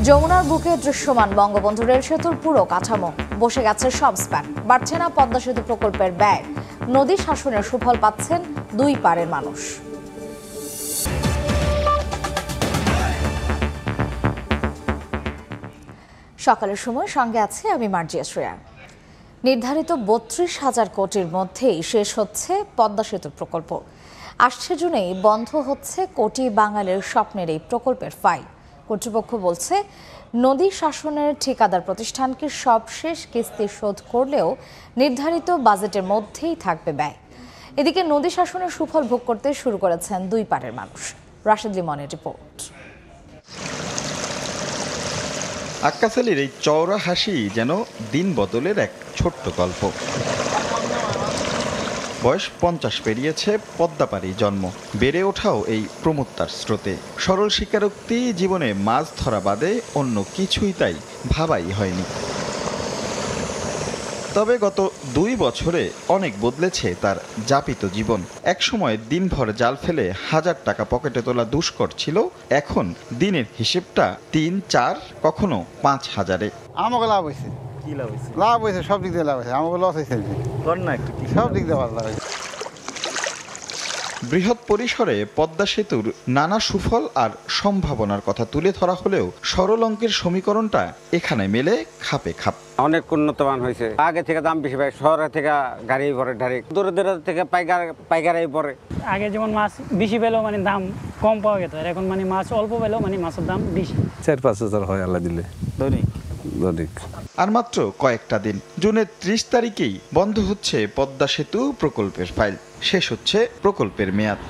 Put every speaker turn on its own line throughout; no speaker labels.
যমুনার বুকে দৃশ্যমান বঙ্গবন্ধু রেল সেতুর পুরো কাঠামো, বসে গেছে সব স্প্যান। বাড়ছে না পদ্মা সেতু প্রকল্পের ব্যয়, নদী শাসনের সুফল পাচ্ছেন দুই পারের মানুষ। সকালের সময় সঙ্গে আছে আমি মার্জিয়া শ্রেয়া। নির্ধারিত ৩২,০০০ কোটির মধ্যেই শেষ হচ্ছে পদ্মা সেতু প্রকল্প। আসছে জুনেই বন্ধ হচ্ছে কোটি বাঙালির স্বপ্নের এই প্রকল্পের ফাইল। কর্তৃপক্ষ বলছে, নদী শাসনের ঠিকাদার প্রতিষ্ঠানকে সবশেষ কিস্তি শোধ করলেও নির্ধারিত বাজেটের মধ্যেই থাকবে ব্যয়। এদিকে নদী শাসনের সুফল ভোগ করতে শুরু করেছেন দুই পারের মানুষ। রাশেদ লিমনের রিপোর্ট।
আক্কাস আলীর এই চওড়া হাসি যেন দিন বদলের এক ছোট্ট গল্প। বয়স ৫০ পেরিয়েছে, পদ্মাপাড়ি জন্ম, বেড়ে ওঠাও এই প্রমত্তার স্রোতে। সরল স্বীকারোক্তি, জীবনে মাছ ধরা বাদে অন্য কিছুই তাই ভাবাই হয়নি। তবে গত ২ বছরে অনেক বদলেছে তার যাপিত জীবন। একসময় দিনভর জাল ফেলে ১০০০ টাকা পকেটে তোলা দুষ্কর ছিল, এখন দিনের হিসেবটা ৩-৪, কখনো ৫,০০০-এ।
আমাকে লাভ হয়েছে।
কি লাভ হয়েছে?
লাভ হয়েছে, সব দিক দিয়ে লাভ হয়েছে। আমাকে লস হয়েছে
না, একটু
সব দিক দিয়ে ভালো লাভ হয়েছে।
বৃহৎ পরিসরে পদ্মা সেতুর নানা সুফল আর সম্ভাবনার কথা তুলে ধরা হলেও সরল অঙ্কের সমীকরণটা এখানে মেলে খাপে খাপ।
অনেক উন্নতমান হয়েছে, আগে থেকে দাম বেশি পায়, শহরে থেকে গাড়ি পরে ডাইরেক্ট, দূরে দূরে থেকে পাইকারি পরে।
আগে যেমন মাছ বেশি পেলেও দাম কম পাওয়া যেত, আর এখন মাছ অল্প পেলেও মাছের দাম বেশি।
৪-৫ হাজার হয় আল্লাহ দিলে দৈনিক।
আর মাত্র কয়েকটা দিন, জুনের ৩০ তারিখেই বন্ধ হচ্ছে পদ্মা সেতু প্রকল্পের ফাইল, শেষ হচ্ছে প্রকল্পের মেয়াদ।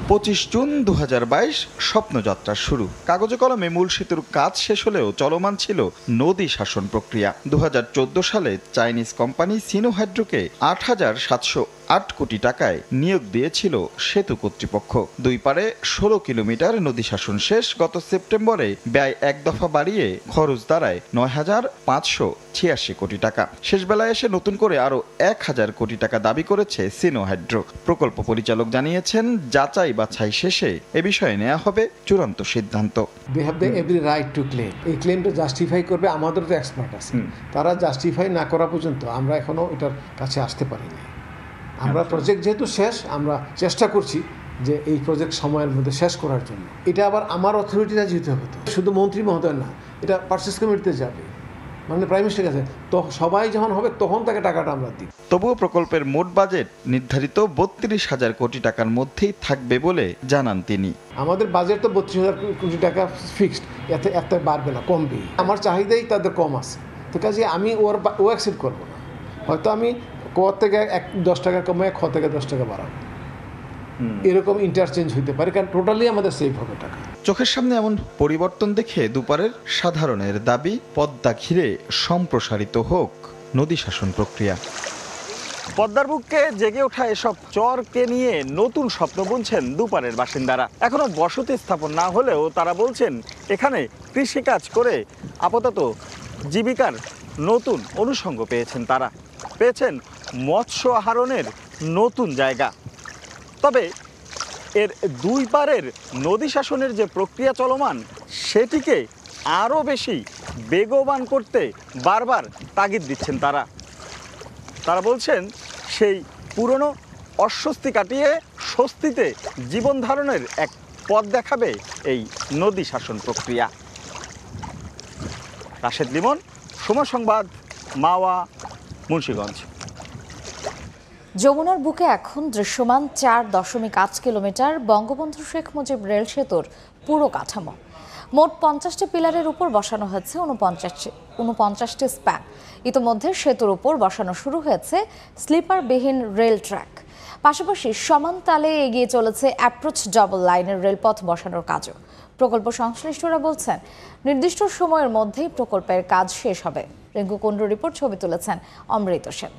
২৫ জুন ২০২২ স্বপ্নযাত্রার শুরু। কাগজে কলমে মূল সেতুর কাজ শেষ হলেও চলমান ছিল নদী শাসন প্রক্রিয়া। ২০১৪ সালে চাইনিজ কোম্পানি সিনোহাইড্রোকে ৮,৭০৮ কোটি টাকায় নিয়োগ দিয়েছিল সেতু কর্তৃপক্ষ। দুই পারে ১৬ কিলোমিটার নদী শাসন শেষ। গত সেপ্টেম্বরে ব্যয় এক দফা বাড়িয়ে খরচ দাঁড়ায় ৯,৫৮৬ কোটি টাকা। শেষ বেলায় এসে নতুন করে আরও ১,০০০ কোটি টাকা দাবি করেছে সিনোহাইড্রো। প্রকল্প পরিচালক জানিয়েছেন, যাচাই বাছাই শেষে এ বিষয়ে নেওয়া হবে চূড়ান্ত সিদ্ধান্ত।
They have the every right to claim. এই ক্লেমটা জাস্টিফাই করবে, আমাদের তো এক্সপার্ট আছে, তারা জাস্টিফাই না করা পর্যন্ত আমরা এখনো এটার কাছে আসতে পারিনি। আমরা প্রজেক্ট যেহেতু শেষ, আমরা চেষ্টা করছি যে এই প্রজেক্ট সময়ের মধ্যে শেষ করার জন্য। এটা আবার আমার অথরিটিটা যেতে হতো, শুধু মন্ত্রী মহোদয় না, এটা পারচেস কমিটিতে যাবে, প্রাইম মিনিস্টার কাছে। তো সবাই যখন হবে তখন তাকে টাকাটা আমরা দিই।
তবুও প্রকল্পের মোট বাজেট নির্ধারিত ৩২,০০০ কোটি টাকার মধ্যেই থাকবে বলে জানান তিনি।
আমাদের বাজেট তো ৩২,০০০ কোটি টাকা ফিক্সড, এত বাড়বে না, কমবে। আমার চাহিদাই তাদের কম আছে, তো কাজে আমি ও অ্যাকসেপ্ট করবো না। হয়তো আমি ক থেকে ১০ টাকা কমায় খ থেকে ১০ টাকা বাড়াবো, এরকম ইন্টারচেঞ্জ হইতে পারে, কারণ টোটালি আমাদের সেভ হবে টাকা।
চোখের সামনে এমন পরিবর্তন দেখে দুপারের সাধারণের দাবি, পদ্মা ঘিরে সম্প্রসারিত হোক নদী শাসন প্রক্রিয়া। পদ্মার বুকে জেগে ওঠা এসব চরকে নিয়ে নতুন স্বপ্ন বুনছেন দুপারের বাসিন্দারা। এখনো বসতি স্থাপন না হলেও তারা বলছেন, এখানে কৃষিকাজ করে আপাতত জীবিকার নতুন অনুষঙ্গ পেয়েছেন। তারা পেয়েছেন মৎস্য আহরণের নতুন জায়গা। তবে এর দুই পারের নদী শাসনের যে প্রক্রিয়া চলমান, সেটিকে আরও বেশি বেগবান করতে বারবার তাগিদ দিচ্ছেন তারা। তারা বলছেন, সেই পুরনো অস্বস্তি কাটিয়ে স্বস্তিতে জীবন ধারণের এক পথ দেখাবে এই নদী শাসন প্রক্রিয়া। রাশেদ লিমন, সময় সংবাদ, মাওয়া, মুন্সিগঞ্জ।
যমুনার বুকে এখন দৃশ্যমান ৪.৮ কিলোমিটার বঙ্গবন্ধু শেখ মুজিব রেল সেতুর পুরো কাঠামো। মোট ৫০টি পিলারের উপর বসানো হয়েছে ৪৯টি স্প্যান। ইতোমধ্যে সেতুর উপর বসানো শুরু হয়েছে স্লিপারবিহীন রেল ট্র্যাক। পাশাপাশি সমান তালে এগিয়ে চলেছে অ্যাপ্রোচ ডাবল লাইনের রেলপথ বসানোর কাজও। প্রকল্প সংশ্লিষ্টরা বলছেন, নির্দিষ্ট সময়ের মধ্যেই প্রকল্পের কাজ শেষ হবে। রিঙ্কু কুণ্ডুর রিপোর্ট, ছবি তুলেছেন অমৃত সেন।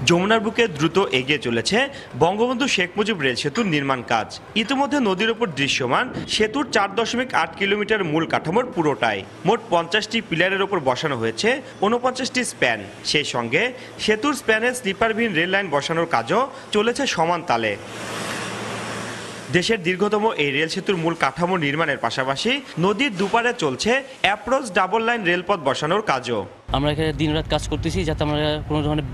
যমুনার বুকে দ্রুত এগিয়ে চলেছে বঙ্গবন্ধু শেখ মুজিব রেল সেতুর নির্মাণ কাজ। ইতিমধ্যে নদীর ওপর দৃশ্যমান সেতুর ৪.৮ কিলোমিটার মূল কাঠামোর পুরোটাই। মোট ৫০টি পিলারের ওপর বসানো হয়েছে ৪৯টি স্প্যান। সেই সঙ্গে সেতুর স্প্যানে স্লিপারবিহীন রেল লাইন বসানোর কাজও চলেছে সমান তালে। দেশের দীর্ঘতম এই রেল সেতুর মূল কাঠামো নির্মাণের পাশাপাশি নদীর দুপারে চলছে অ্যাপ্রোচ ডাবল লাইন রেলপথ বসানোর কাজও।
আমরা এখানে দিনরাত কাজ করতেছি যাতে আমরা কোনো ধরনের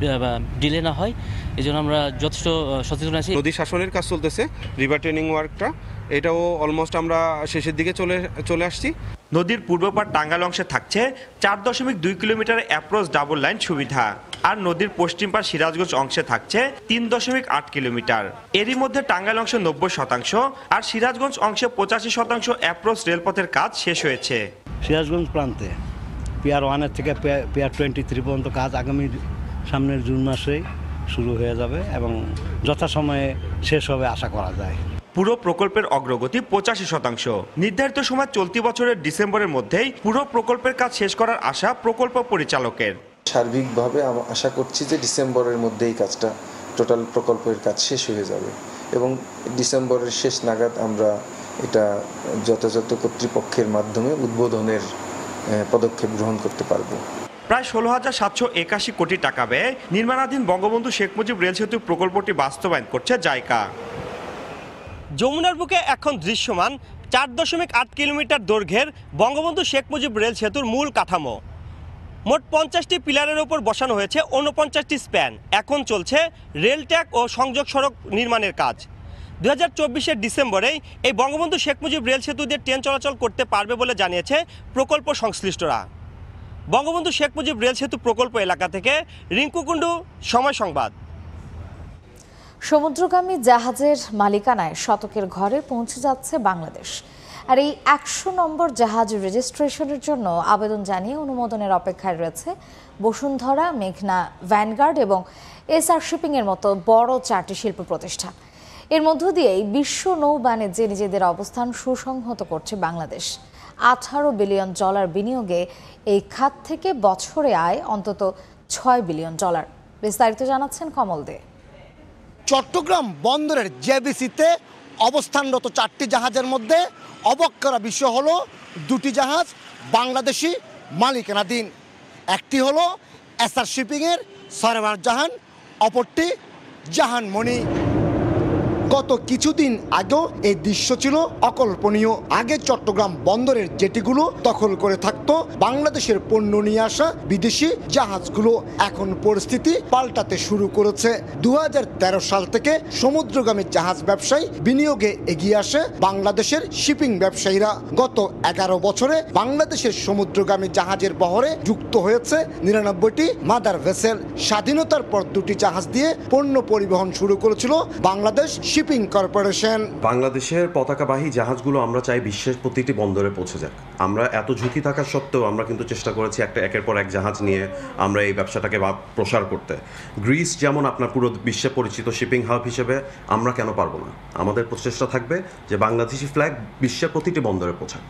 ডিলে না হয়, এই জন্য আমরা যথেষ্ট সচেতন আছি।
নদী শাসনের কাজ চলতেছে, রিভার ট্রেনিং ওয়ার্কটা, এটাও অলমোস্ট আমরা শেষের দিকে চলে আসছি।
নদীর পূর্বপাড় টাঙ্গাইল অংশে থাকছে 4.2 কিলোমিটার অ্যাপ্রোচ ডাবল লাইন সুবিধা, আর নদীর পশ্চিম পাড় সিরাজগঞ্জ অংশে থাকছে 3.8 কিলোমিটার। এরই মধ্যে টাঙ্গাইল অংশে 90% আর সিরাজগঞ্জ অংশে 85% অ্যাপ্রোচ রেলপথের কাজ শেষ হয়েছে।
সিরাজগঞ্জ প্রান্তে পিয়ার 1 থেকে পিয়ার 23 পর্যন্ত কাজ আগামী সামনের জুন মাসেই শুরু হয়ে যাবে এবং যথাসময়ে শেষ হবে আশা করা যায়।
পুরো প্রকল্পের অগ্রগতি 85%। নির্ধারিত সময় চলতি বছরের ডিসেম্বরের মধ্যেই পুরো প্রকল্পের কাজ শেষ করার আশা প্রকল্প পরিচালকের।
সার্বিকভাবে আশা করছি যে ডিসেম্বরের মধ্যেই কাজটা টোটাল প্রকল্পের কাজ শেষ হয়ে যাবে এবং ডিসেম্বরের শেষ নাগাদ আমরা এটা যথাযথ কর্তৃপক্ষের মাধ্যমে উদ্বোধনের পদক্ষেপ গ্রহণ করতে পারব।
প্রায় 16,781 কোটি টাকা ব্যয়ে নির্মাণাধীন বঙ্গবন্ধু শেখ মুজিব রেল সেতু প্রকল্পটি বাস্তবায়ন করছে জাইকা। যমুনার বুকে এখন দৃশ্যমান 4.8 কিলোমিটার দৈর্ঘ্যের বঙ্গবন্ধু শেখ মুজিব রেল সেতুর মূল কাঠামো। মোট 50টি পিলারের ওপর বসানো হয়েছে 49টি স্প্যান। এখন চলছে রেল ট্র্যাক ও সংযোগ সড়ক নির্মাণের কাজ। 2024-এর ডিসেম্বরেই এই বঙ্গবন্ধু শেখ মুজিব রেল সেতু দিয়ে ট্রেন চলাচল করতে পারবে বলে জানিয়েছে প্রকল্প সংশ্লিষ্টরা। বঙ্গবন্ধু শেখ মুজিব রেল সেতু প্রকল্প এলাকা থেকে রিঙ্কু কুণ্ডু, সময় সংবাদ।
সমুদ্রগামী জাহাজের মালিকানায় শতকের ঘরে পৌঁছে যাচ্ছে বাংলাদেশ। আর এই 100 নম্বর জাহাজ রেজিস্ট্রেশনের জন্য আবেদন জানিয়ে অনুমোদনের অপেক্ষায় রয়েছে বসুন্ধরা, মেঘনা, ভ্যানগার্ড এবং এসআর শিপিং এর মতো বড় 4টি শিল্প প্রতিষ্ঠান। এর মধ্য দিয়েই বিশ্ব নৌ বাণিজ্যে নিজেদের অবস্থান সুসংহত করছে বাংলাদেশ। $18 বিলিয়ন বিনিয়োগে এই খাত থেকে বছরে আয় অন্তত $6 বিলিয়ন। বিস্তারিত জানাচ্ছেন কমল দে।
চট্টগ্রাম বন্দরের জেবিসিতে অবস্থানরত 4টি জাহাজের মধ্যে অবাক করা বিষয় হলো 2টি জাহাজ বাংলাদেশি মালিকানাধীন। একটি হলো এসআর শিপিংয়ের সরেমার জাহান, অপরটি জাহানমণি। গত কিছুদিন আগেও এই দৃশ্য ছিল অকল্পনীয়। আগে চট্টগ্রাম বন্দরের জেটিগুলো দখল করে থাকতো বাংলাদেশের পণ্য নিয়ে আসা বিদেশি জাহাজগুলো। এখন পরিস্থিতি পাল্টাতে শুরু করেছে। 2013 সাল থেকে সমুদ্রগামী জাহাজ ব্যবসায়ী বিনিয়োগে এগিয়ে আসে বাংলাদেশের শিপিং ব্যবসায়ীরা। গত 11 বছরে বাংলাদেশের সমুদ্রগামী জাহাজের বহরে যুক্ত হয়েছে 99টি মাদার ভেসেল। স্বাধীনতার পর 2টি জাহাজ দিয়ে পণ্য পরিবহন শুরু করেছিল বাংলাদেশ শিপিং কর্পোরেশন।
বাংলাদেশের পতাকাবাহী জাহাজগুলো আমরা চাই বিশ্বের প্রতিটি বন্দরে পৌঁছে যাক। আমরা এত ঝুঁকি থাকা সত্ত্বেও আমরা কিন্তু চেষ্টা করেছি একের পর এক জাহাজ নিয়ে আমরা এই ব্যবসাটাকে প্রসার করতে। গ্রিস যেমন আপনার পুরো বিশ্বে পরিচিত শিপিং হাব হিসেবে, আমরা কেন পারবো না? আমাদের প্রচেষ্টা থাকবে যে বাংলাদেশি ফ্ল্যাগ বিশ্বের প্রতিটি বন্দরে পৌঁছাক।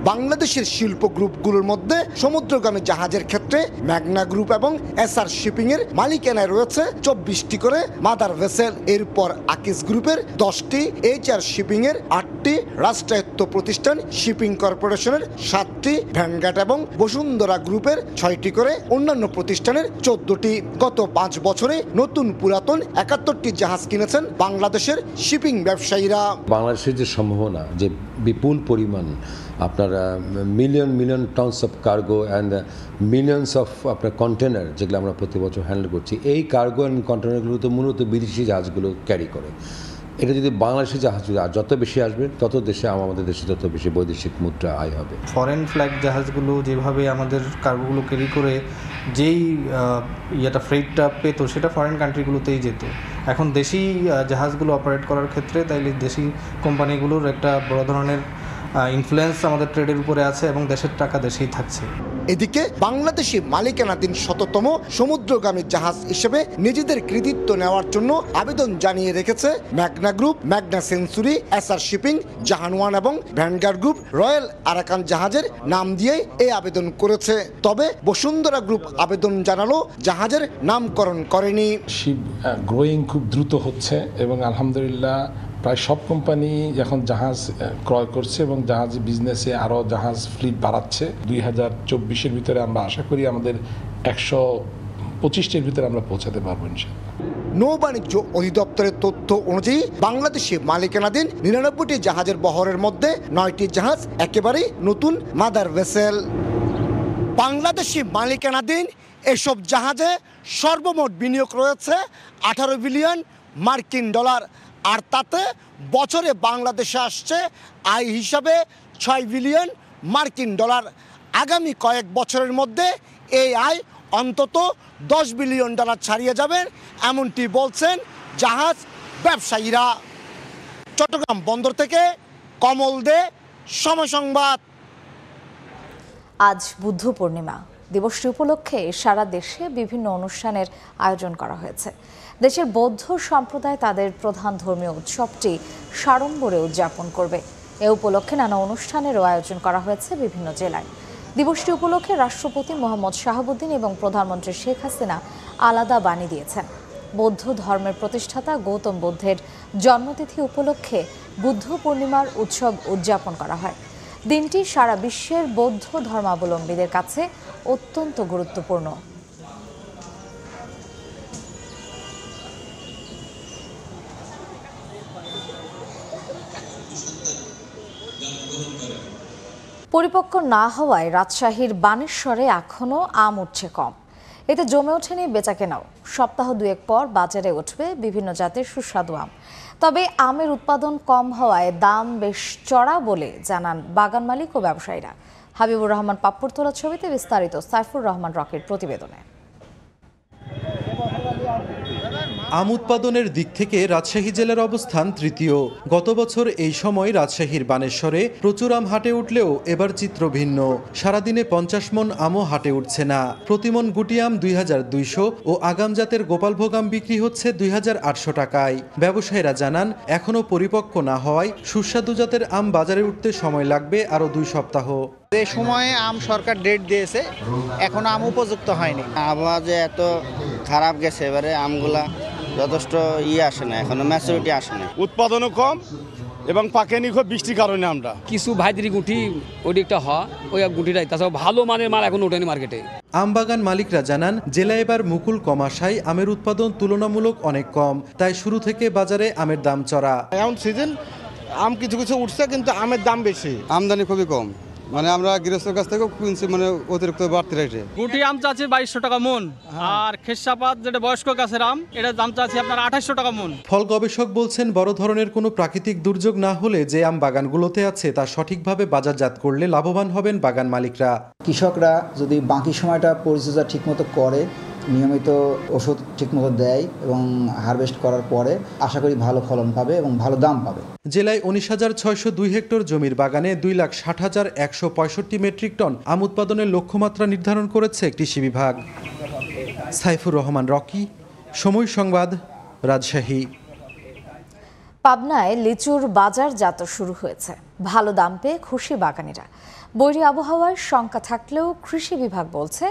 বাংলাদেশের শিল্প গ্রুপগুলোর মধ্যে সমুদ্রগামী জাহাজের ক্ষেত্রে মেঘনা গ্রুপ এবং এসআর শিপিং এর মালিকানায় রয়েছে 24টি করে মাদার ভেসেল। এরপর আকিস গ্রুপের 10টি, এইচআর শিপিং এর 8টি, রাষ্ট্রায়ত্ত প্রতিষ্ঠান শিপিং কর্পোরেশনের 7টি, ভ্যানগার্ড এবং বসুন্ধরা গ্রুপের 6টি করে, অন্যান্য প্রতিষ্ঠানের 14টি। গত 5 বছরে নতুন পুরাতন 71টি জাহাজ কিনেছেন বাংলাদেশের শিপিং ব্যবসায়ীরা।
বাংলাদেশের যে সম্ভাবনা, যে বিপুল পরিমাণ আপনার million tonnes of cargo and millions of আপনার কন্টেনার যেগুলো আমরা প্রতি বছর হ্যান্ডেল করছি, এই কার্গো অ্যান্ড কন্টেনারগুলো তো মূলত বিদেশি জাহাজগুলো ক্যারি করে। এটা যদি বাংলাদেশি জাহাজ যত বেশি আসবে তত দেশে আমাদের দেশে তত বেশি বৈদেশিক মুদ্রা আয় হবে।
ফরেন ফ্ল্যাগ জাহাজগুলো যেভাবে আমাদের কার্গোগুলো ক্যারি করে যেই ফ্রেটটা পেত সেটা ফরেন কান্ট্রিগুলোতেই যেত। এখন দেশি জাহাজগুলো অপারেট করার ক্ষেত্রে তাইলে দেশি কোম্পানিগুলোর একটা বড় ধরনের ইনফ্লুয়েন্স আমাদের ট্রেডের উপরে আছে এবং দেশের টাকা দেশেই থাকছে।
এদিকে বাংলাদেশি মালিকানাধীন 100তম সমুদ্রগামী জাহাজ হিসেবে নিজেদের কৃতিত্ব নেওয়ার জন্য আবেদন জানিয়ে রেখেছে মেঘনা গ্রুপ, মেঘনা সেঞ্চুরি, এসআর শিপিং, জাহানওয়ান এবং ভ্যানগার্ড গ্রুপ রয়্যাল আরাকান জাহাজের নাম দিয়েই এই আবেদন করেছে। তবে বসুন্ধরা গ্রুপ আবেদন জানালো জাহাজের নামকরণ করেনি।
শিপ গ্রোয়িং খুব দ্রুত হচ্ছে এবং আলহামদুলিল্লাহ প্রায় সব কোম্পানি এখন জাহাজ ক্রয় করছে এবং জাহাজ বিজনেসে আরও জাহাজ ফ্লিট বাড়াচ্ছে। 2024-এর ভিতরে আমরা আশা করি আমাদের 25টির ভিতরে আমরা পৌঁছাতে পারবো ইনশাআল্লাহ।
নৌবাণিজ্য অধিদপ্তরের তথ্য অনুযায়ী বাংলাদেশে মালিকানাধীন 99টি জাহাজের বহরের মধ্যে 9টি জাহাজ একেবারেই নতুন মাদার ভেসেল। বাংলাদেশি মালিকানাধীন এসব জাহাজে সর্বমোট বিনিয়োগ রয়েছে 18 বিলিয়ন মার্কিন ডলার, আর তাতে বছরে বাংলাদেশে আসছে আয় হিসাবে 6 বিলিয়ন মার্কিন ডলার। আগামী কয়েক বছরের মধ্যে এই আয় অন্তত 10 বিলিয়ন ডলার ছাড়িয়ে যাবেন, এমনটি বলছেন জাহাজ ব্যবসায়ীরা। চট্টগ্রাম বন্দর থেকে কমল দে, সময় সংবাদ।
আজ বুদ্ধ পূর্ণিমা দিবসটি উপলক্ষে সারা দেশে বিভিন্ন অনুষ্ঠানের আয়োজন করা হয়েছে। দেশের বৌদ্ধ সম্প্রদায় তাদের প্রধান ধর্মীয় উৎসবটি সাড়ম্বরে উদযাপন করবে। এ উপলক্ষে নানা অনুষ্ঠানেরও আয়োজন করা হয়েছে বিভিন্ন জেলায়। দিবসটি উপলক্ষে রাষ্ট্রপতি মোহাম্মদ শাহাবুদ্দিন এবং প্রধানমন্ত্রী শেখ হাসিনা আলাদা বাণী দিয়েছেন। বৌদ্ধ ধর্মের প্রতিষ্ঠাতা গৌতম বুদ্ধের জন্মতিথি উপলক্ষে বুদ্ধ পূর্ণিমার উৎসব উদযাপন করা হয়। দিনটি সারা বিশ্বের বৌদ্ধ ধর্মাবলম্বীদের কাছে অত্যন্ত গুরুত্বপূর্ণ। পরিপক্ক না হওয়ায় রাজশাহীর বানেশ্বরে এখনও আম উঠছে কম। এতে জমে ওঠেনি বেচাকেনাও। সপ্তাহ দুয়েক পর বাজারে উঠবে বিভিন্ন জাতের সুস্বাদু আম। তবে আমের উৎপাদন কম হওয়ায় দাম বেশ চড়া বলে জানান বাগান মালিক ও ব্যবসায়ীরা। হাবিবুর রহমান পাপ্পুর তোলা ছবিতে বিস্তারিত সাইফুর রহমান রকির প্রতিবেদনে।
আম উৎপাদনের দিক থেকে রাজশাহী জেলার অবস্থান তৃতীয়। গত বছর এই সময় রাজশাহীর বানেশ্বরে প্রচুর আম হাটে উঠলেও এবার চিত্র ভিন্ন। সারাদিনে 50 মণ আমও হাটে উঠছে না। প্রতিমন গুটি আম 2200 ও আগাম জাতের গোপালভোগ আম বিক্রি হচ্ছে 2800 টাকায়। ব্যবসায়ীরা জানান, এখনও পরিপক্ক না হওয়ায় সুস্বাদু জাতের আম বাজারে উঠতে সময় লাগবে আরও 2 সপ্তাহ।
যে সময়ে আম সরকার ডেট দিয়েছে, এখন আম উপযুক্ত হয়নি। আবহাওয়া যে এত খারাপ গেছে, এবারে আমগুলা যথেষ্ট আসে না, এখনো ম্যাচুরিটি আসে না।
উৎপাদনও কম এবং পাকেনি খুব বৃষ্টির কারণে আমরা
কিছু ভাইদের গুটি ওই দিকটা হয়, ওই গুটিটাই তাছাড়া ভালো মানের মাল এখন ওঠেনি মার্কেটে।
আম বাগান মালিকরা জানান, জেলায় এবার মুকুল কম আসায় আমের উৎপাদন তুলনামূলক অনেক কম, তাই শুরু থেকে বাজারে আমের দাম চড়া।
এখন সিজন আম কিছু কিছু উঠছে, কিন্তু আমের দাম বেশি,
আমদানি খুবই কম। মানে আমরা গৃহস্থের কাছ থেকেও কিনছি, মানে অতিরিক্ত বাড়তি রেটে।
গুটি আম চাচ্ছি 2200 টাকা মন, আর খেসাপাত যেটা বয়স্ক গাছের আম, এটার দাম চাচ্ছি আপনার 2800 টাকা মন।
ফল গবেষক বলছেন, বড় ধরনের কোনো প্রাকৃতিক দুর্যোগ না হলে যে আম বাগানগুলোতে আছে তা সঠিকভাবে বাজারজাত করলে লাভবান হবেন বাগান মালিকরা।
কৃষকরা যদি বাকি সময়টা পরিচর্যা ঠিকমতো করে, নিয়মিত ওষুধ ঠিকমতো দেয় এবং হারভেস্ট করার পরে আশা করি ভালো ফলন পাবে এবং ভালো দাম পাবে।
জেলায় 19,602 হেক্টর জমির বাগানে 2,60,165 মেট্রিক টন আম উৎপাদনের লক্ষ্যমাত্রা নির্ধারণ করেছে কৃষি বিভাগ। সাইফুর রহমান রকি, সময় সংবাদ, রাজশাহী।
পাবনায় লিচুর বাজারজাত শুরু হয়েছে। ভালো দাম পেয়ে খুশি বাগানীরা। বৈরী আবহাওয়ার শঙ্কা থাকলেও কৃষি বিভাগ বলছে,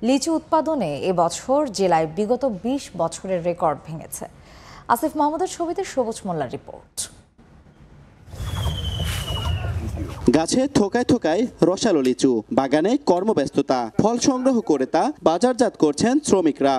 লিচু উৎপাদনে এবছর জেলায় বিগত 20 বছরের রেকর্ড ভেঙেছে। আসিফ মাহমুদের ছবিতে সবুজ মোল্লার রিপোর্ট।
গাছে থোকায় থোকায় রসালো লিচু, বাগানে কর্মব্যস্ততা। ফল সংগ্রহ করে তা বাজারজাত করছেন শ্রমিকরা।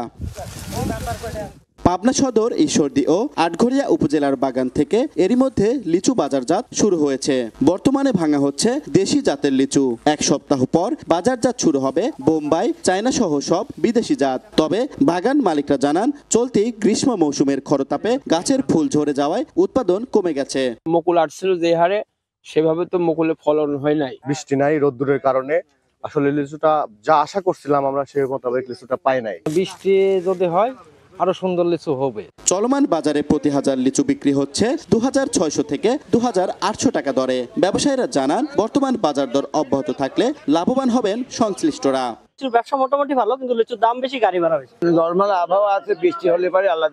পাবনা সদর, ঈশ্বরদী ও আটঘরিয়া উপজেলার বাগান থেকে এরই মধ্যে লিচু বাজারজাত শুরু হয়েছে। বর্তমানে ভাঙা হচ্ছে দেশি জাতের লিচু। এক সপ্তাহ পর বাজারজাত শুরু হবে বোম্বাই, চায়না সহ সব বিদেশি জাত। তবে বাগান মালিকরা জানান, চলতি গ্রীষ্ম মৌসুমের খরতাপে গাছের ফুল ঝরে যাওয়ায় উৎপাদন কমে গেছে।
মুকুল আসছিল যে হারে, সেভাবে তো মুকুলে ফলন হয় নাই।
বৃষ্টি নাই, রোদ্দুরের কারণে আসলে লিচুটা যা আশা করছিলাম আমরা সেই মোতাবেক লিচুটা পাই নাই।
বৃষ্টি যদি হয় আরো সুন্দর লিচু হবে।
চলমান বাজারে প্রতি হাজার লিচু বিক্রি হচ্ছে 2600 থেকে 2800 টাকা দরে। ব্যবসায়ীরা জানান, বর্তমান বাজার দর অব্যাহত থাকলে লাভবান হবেন সংশ্লিষ্টরা।
লিচুর ব্যবসা মোটামুটি ভালো, কিন্তু লিচুর দাম বেশি, গাড়ি ভাড়া বেশি।
নরমাল আবহাওয়া আছে, বৃষ্টি হলে পারে আল্লাহ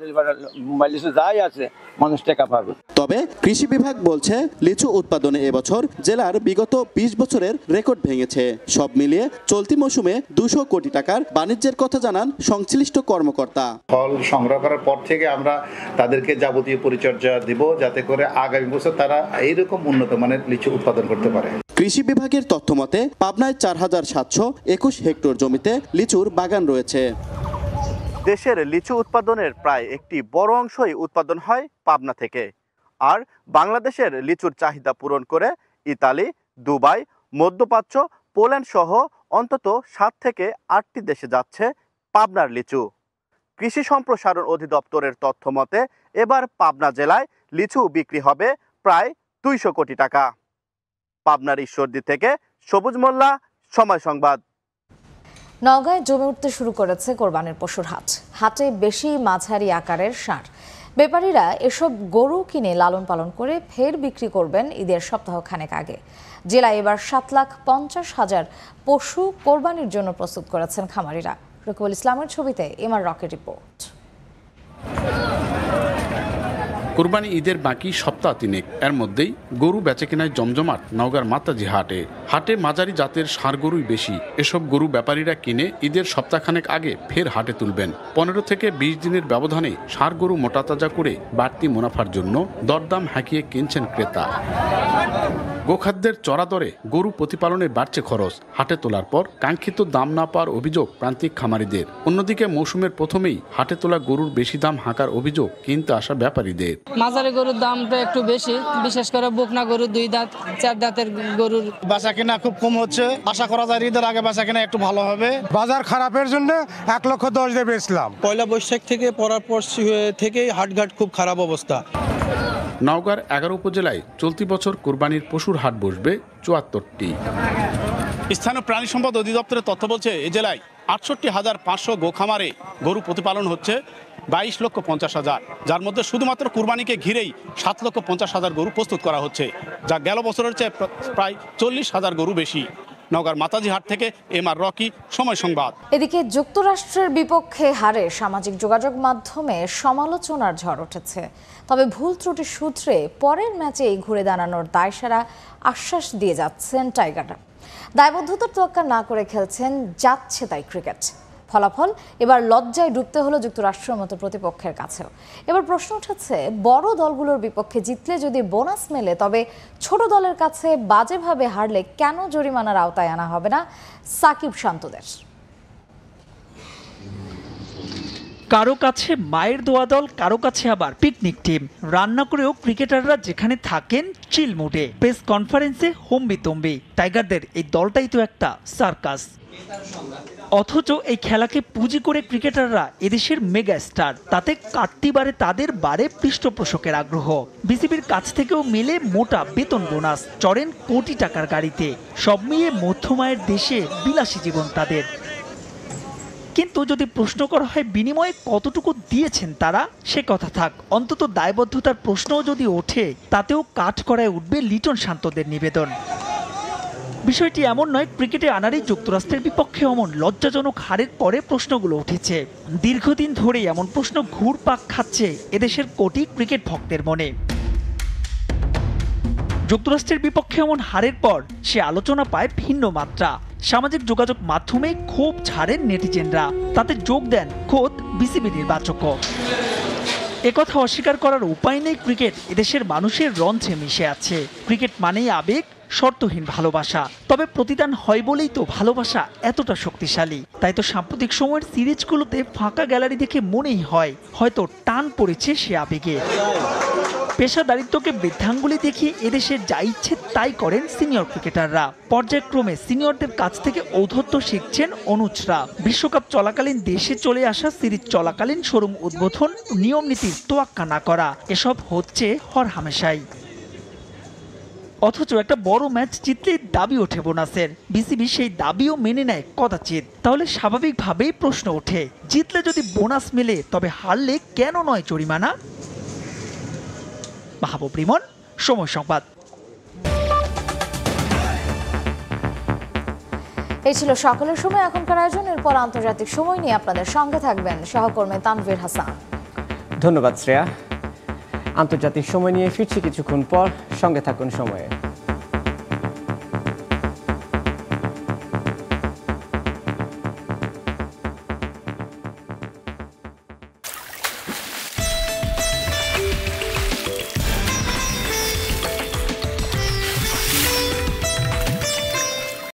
লিচু যাই আছে মানুষ টাকা পাবে।
তবে কৃষি বিভাগ বলছে, লিচু উৎপাদনে এবছর জেলার বিগত 20 বছরের রেকর্ড ভেঙেছে। সব মিলিয়ে চলতি মৌসুমে 200 কোটি টাকার বাণিজ্যের কথা জানান সংশ্লিষ্ট কর্মকর্তা।
ফল সংগ্রহ করার পর থেকে আমরা তাদেরকে যাবতীয় পরিচর্যা দেব, যাতে করে আগামী বছর তারা এইরকম উন্নত মানের লিচু উৎপাদন করতে পারে।
কৃষি বিভাগের তথ্য মতে পাবনায় 4721 হেক্টর জমিতে লিচুর বাগান রয়েছে। দেশের লিচু উৎপাদনের প্রায় একটি বড় অংশই উৎপাদন হয় পাবনা থেকে। আর বাংলাদেশের লিচুর চাহিদা পূরণ করে ইতালি, দুবাই, মধ্যপ্রাচ্য, পোল্যান্ড সহ অন্তত 7 থেকে 8টি দেশে যাচ্ছে পাবনার লিচু। কৃষি সম্প্রসারণ অধিদপ্তরের তথ্য মতে এবার পাবনা জেলায় লিচু বিক্রি হবে প্রায় 200 কোটি টাকা। পাবনার ঈশ্বরদী থেকে সবুজ মোল্লা, সময় সংবাদ।
নওগাঁয় জমে উঠতে শুরু করেছে কোরবানির পশুর হাট। হাটে বেশি মাঝারি আকারের ষাঁড়। ব্যাপারীরা এসব গরু কিনে লালন পালন করে ফের বিক্রি করবেন ঈদের সপ্তাহখানেক আগে। জেলায় এবার 7,50,000 পশু কোরবানির জন্য প্রস্তুত করেছেন খামারিরা। রকিবুল ইসলামের ছবিতে এমআর রকের রিপোর্ট।
কোরবানি ঈদের বাকি সপ্তাহ তিনেক, এর মধ্যেই গরু বেচাকেনায় জমজমাট নওগাঁর মাতাজি হাটে। হাটে মাঝারি জাতের ষাঁড় গরুই বেশি। এসব গরু ব্যাপারীরা কিনে ঈদের সপ্তাহখানেক আগে ফের হাটে তুলবেন। 15 থেকে 20 দিনের ব্যবধানে ষাঁড় গরু মোটাতাজা করে বাড়তি মুনাফার জন্য দরদাম হাঁকিয়ে কিনছেন ক্রেতা। গোখাদ্যের চড়া দরে গরু প্রতিপালনে বাড়ছে খরচ। হাটে তোলার পর কাঙ্ক্ষিত দাম না পাওয়ার অভিযোগ প্রান্তিক খামারিদের। অন্যদিকে মৌসুমের প্রথমেই হাটে তোলা গরুর বেশি দাম হাঁকার অভিযোগ কিনতে আসা ব্যাপারীদের।
মাঝারি গরুর দামটা একটু বেশি, বিশেষ করে বকনা গরু, 2 দাঁত 4 দাঁতের গরুর
বেচা কেনা খুব কম হচ্ছে। আশা করা যায় ঈদের আগে বেচা কেনা একটু ভালো হবে। বাজার খারাপের জন্য 1,10,000 দিয়ে বেচলাম। পয়লা বৈশাখ থেকে পরার পর থেকেই হাটঘাট খুব খারাপ অবস্থা।
নওগাঁর 11 উপজেলায় চলতি বছর কোরবানির পশুর হাট বসবে 74টি।
স্থানীয় প্রাণী সম্পদ অধিদপ্তরের তথ্য বলছে এ জেলায় 68,500 গোখামারে গরু প্রতিপালন হচ্ছে 22,50,000, যার মধ্যে শুধুমাত্র কুরবানিকে ঘিরেই 7,50,000 গরু প্রস্তুত করা হচ্ছে, যা গেল বছরের চেয়ে প্রায় 40,000 গরু বেশি। নওগাঁর মাতাজি হাট থেকে এমআর রকি, সময় সংবাদ।
এদিকে যুক্তরাষ্ট্রের বিপক্ষে হারে সামাজিক যোগাযোগ মাধ্যমে সমালোচনার ঝড় উঠেছে। তবে ভুল ত্রুটি সূত্রে পরের ম্যাচেই ঘুরে দাঁড়ানোর দায়সারা আশ্বাস দিয়ে যাচ্ছেন টাইগাররা। দায়বদ্ধতার তোয়াক্কা না করে খেলছেন যাচ্ছে তাই ক্রিকেট। ফলাফল এবার লজ্জায় ডুবতে হলো যুক্তরাষ্ট্রের মতো প্রতিপক্ষের কাছেও। এবার প্রশ্ন উঠেছে, বড় দলগুলোর বিপক্ষে জিতলে যদি বোনাস মেলে, তবে ছোট দলের কাছে বাজেভাবে হারলে কেন জরিমানার আওতায় আনা হবে না সাকিব শান্তদের?
কারো কাছে মায়ের দোয়া দল, কারো কাছে আবার পিকনিক টিম। রান্না করেও ক্রিকেটাররা যেখানে থাকেন চিল মুডে। প্রেস কনফারেন্সে হম্বিতম্বি। টাইগারদের এই দলটাই তো একটা সার্কাস। অথচ এই খেলাকে পুঁজি করে ক্রিকেটাররা এদেশের মেগা স্টার। তাতে কাটতি বাড়ে তাদের, বাড়ে পৃষ্ঠপোষকের আগ্রহ। বিসিবির কাছ থেকেও মেলে মোটা বেতন বোনাস, চড়েন কোটি টাকার গাড়িতে। সব মিলিয়ে মধ্যমায়ের দেশে বিলাসী জীবন তাদের। কিন্তু যদি প্রশ্ন করা হয় বিনিময়ে কতটুকু দিয়েছেন তারা, সে কথা থাক, অন্তত দায়বদ্ধতার প্রশ্নও যদি ওঠে, তাতেও কাঠকড়ায় উঠবে লিটন শান্তদের নিবেদন। বিষয়টি এমন নয়, ক্রিকেটে আনারই যুক্তরাষ্ট্রের বিপক্ষে অমন লজ্জাজনক হারের পরে প্রশ্নগুলো উঠেছে। দীর্ঘদিন ধরেই এমন প্রশ্ন ঘুরপাক খাচ্ছে এদেশের কোটি ক্রিকেট ভক্তের মনে। যুক্তরাষ্ট্রের বিপক্ষে এমন হারের পর সে আলোচনা পায় ভিন্ন মাত্রা। সামাজিক যোগাযোগ মাধ্যমে ক্ষোভ ঝাড়েন নেটিজেনরা, তাতে যোগ দেন খোদ বিসিবি নির্বাচকও। একথা অস্বীকার করার উপায় নেই, ক্রিকেট এদেশের মানুষের রঞ্চে মিশে আছে। ক্রিকেট মানেই আবেগ, শর্তহীন ভালোবাসা। তবে প্রতিদান হয় বলেই তো ভালোবাসা এতটা শক্তিশালী। তাই তো সাম্প্রতিক সময়ের সিরিজগুলোতে ফাঁকা গ্যালারি দেখে মনেই হয় হয়তো টান পড়েছে সে আবেগে। পেশাদারিত্বকে বৃদ্ধাঙ্গুলি দেখিয়ে এদেশের যা ইচ্ছে তাই করেন সিনিয়র ক্রিকেটাররা। পর্যায়ক্রমে সিনিয়রদের কাছ থেকে ঔদ্ধত্য শিখছেন অনুজরা। বিশ্বকাপ চলাকালীন দেশে চলে আসা, সিরিজ চলাকালীন শোরুম উদ্বোধন, নিয়ম নীতির তোয়াক্কা না করা, এসব হচ্ছে হরহামেশাই। অথচ একটা বড় ম্যাচ জিতলে দাবি ওঠে বোনাসের। বিসিবি সেই দাবিও মেনে নেয় কদাচিৎ। তাহলে স্বাভাবিকভাবেই প্রশ্ন ওঠে, জিতলে যদি বোনাস মেলে, তবে হারলে কেন নয় জরিমানা? মাহবুব রিমন, সময় সংবাদ।
এই ছিল সকালের সময় এখনকার আয়োজন। এরপর আন্তর্জাতিক সময় নিয়ে আপনাদের সঙ্গে থাকবেন সহকর্মী তানভীর হাসান।
ধন্যবাদ শ্রেয়া। আন্তর্জাতিক সময় নিয়ে ফিরছি কিছুক্ষণ পর, সঙ্গে থাকুন সময়ে।